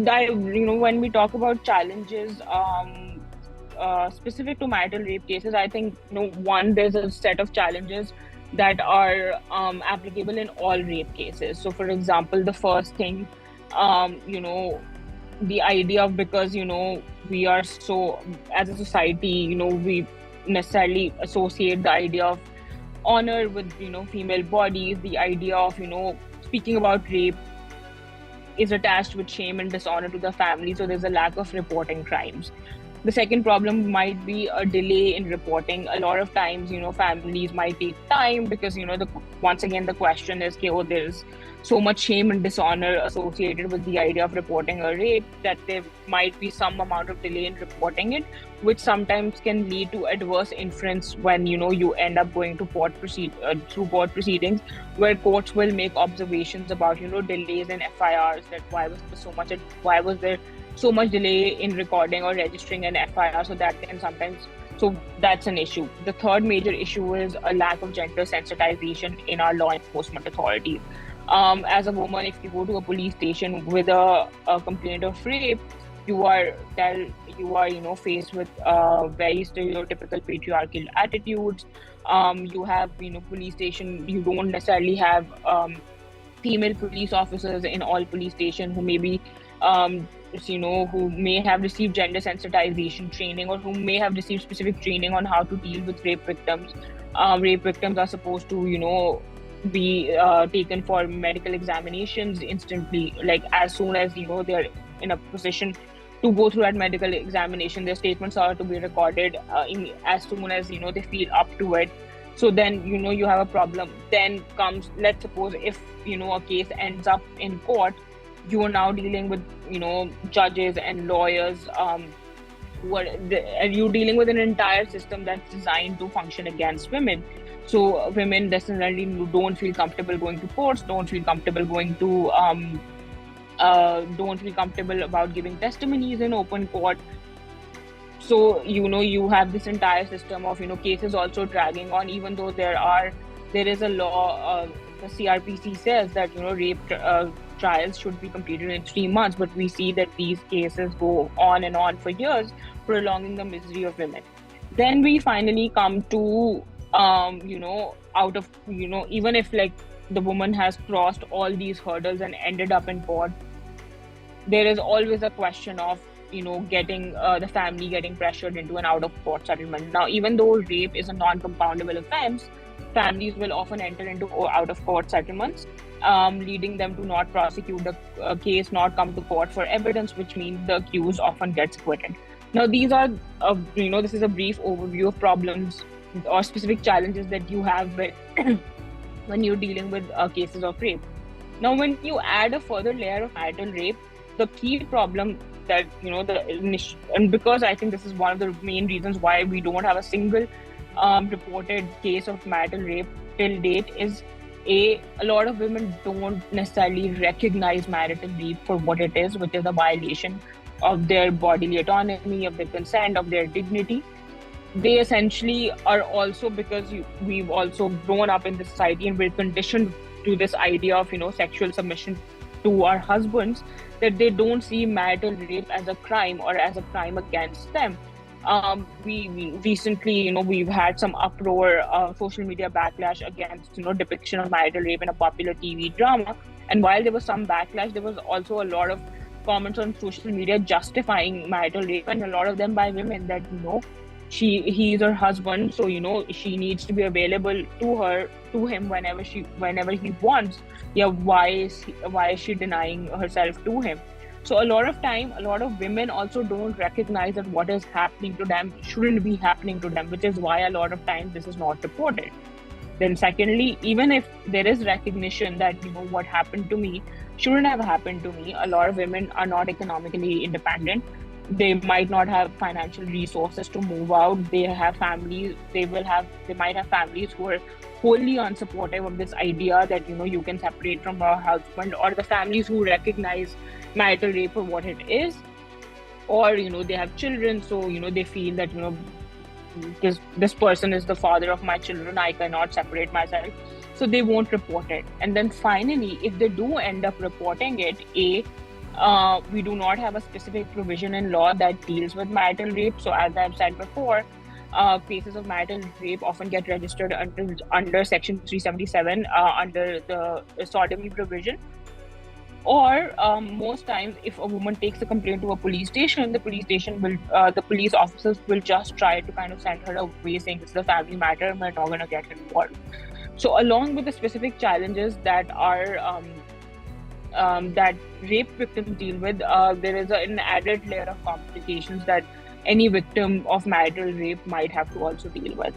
when we talk about challenges specific to marital rape cases, I think, one, there's a set of challenges that are applicable in all rape cases. So, for example, the first thing, the idea of, because, we are so, as a society, we necessarily associate the idea of honor with, female bodies. The idea of, speaking about rape is attached with shame and dishonor to the family. So there's a lack of reporting crimes. The second problem might be a delay in reporting. A lot of times, families might take time because, once again, the question is, okay, oh, there's so much shame and dishonor associated with the idea of reporting a rape that there might be some amount of delay in reporting it, which sometimes can lead to adverse inference when, you end up going to through court proceedings, where courts will make observations about, delays in FIRs, that why was there so much delay in recording or registering an FIR. So that's an issue. The third major issue is a lack of gender sensitization in our law enforcement authorities. As a woman, if you go to a police station with a complaint of rape, you are faced with very stereotypical patriarchal attitudes. You have, police station, you don't necessarily have female police officers in all police stations who may be who may have received gender sensitization training, or who may have received specific training on how to deal with rape victims. Rape victims are supposed to, be taken for medical examinations instantly, like as soon as, they're in a position to go through that medical examination. Their statements are to be recorded as soon as, they feel up to it. So then, you have a problem. Then comes, let's suppose if, a case ends up in court, you are now dealing with, judges and lawyers, you're dealing with an entire system that's designed to function against women. So women definitely don't feel comfortable going to courts, don't feel comfortable about giving testimonies in open court. So, you have this entire system of, cases also dragging on, even though there is a law, the CRPC says that, rape trials should be completed in 3 months, but we see that these cases go on and on for years, prolonging the misery of women. Then we finally come to, even if like the woman has crossed all these hurdles and ended up in court, there is always a question of, getting the family getting pressured into an out-of-court settlement. Now, even though rape is a non-compoundable offense, families will often enter into out-of-court settlements, leading them to not prosecute the case, not come to court for evidence, which means the accused often gets acquitted. Now, these are, this is a brief overview of problems or specific challenges that you have when you're dealing with cases of rape. Now, when you add a further layer of marital rape, the key problem that, and because I think this is one of the main reasons why we don't have a single reported case of marital rape till date, is a lot of women don't necessarily recognize marital rape for what it is, which is a violation of their bodily autonomy, of their consent, of their dignity. They essentially are also, because we've also grown up in this society and we're conditioned to this idea of, sexual submission to our husbands, that they don't see marital rape as a crime or as a crime against them. We recently, we've had some uproar, social media backlash against, depiction of marital rape in a popular TV drama. And while there was some backlash, there was also a lot of comments on social media justifying marital rape, and a lot of them by women, that, he is her husband, so, she needs to be available to him whenever he wants. Yeah, why is she denying herself to him? So a lot of women also don't recognize that what is happening to them shouldn't be happening to them, which is why a lot of times this is not reported. Then secondly, even if there is recognition that, what happened to me shouldn't have happened to me, a lot of women are not economically independent. They might not have financial resources to move out. They have families, they might have families who are wholly unsupportive of this idea that, you can separate from your husband, or the families who recognize marital rape for what it is, or, they have children, so, they feel that, this person is the father of my children, I cannot separate myself, so they won't report it. And then finally, if they do end up reporting it, We do not have a specific provision in law that deals with marital rape. So, as I've said before, cases of marital rape often get registered under Section 377 under the sodomy provision. Or most times, if a woman takes a complaint to a police station, the police officers will just try to kind of send her away, saying it's a family matter, we're not going to get involved. So, along with the specific challenges that are that rape victims deal with, there is an added layer of complications that any victim of marital rape might have to also deal with.